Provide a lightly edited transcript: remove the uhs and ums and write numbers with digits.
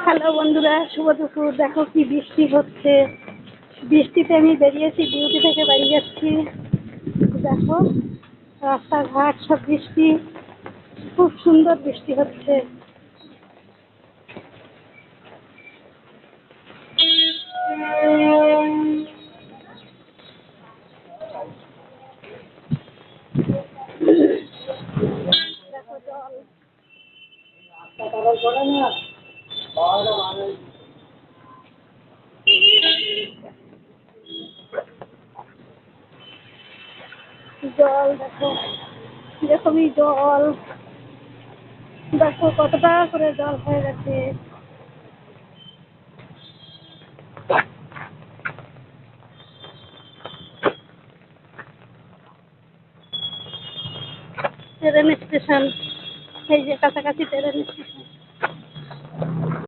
Hello বন্ধুরা, শুভ দুপুর। দেখো কি বৃষ্টি হচ্ছে। বৃষ্টিতে আমি বেরিয়েছি, ডিউটি থেকে বাড়ি যাচ্ছি। দেখো রাস্তাঘাট সব বৃষ্টি, খুব সুন্দর বৃষ্টি হচ্ছে। দেখো জল, জল দেখো কিরকমই জল। দেখো কতটা করে জল হয়ে গেছে। ট্রেন স্টেশন, এই যে কাছাকাছি ট্রেন স্টেশন।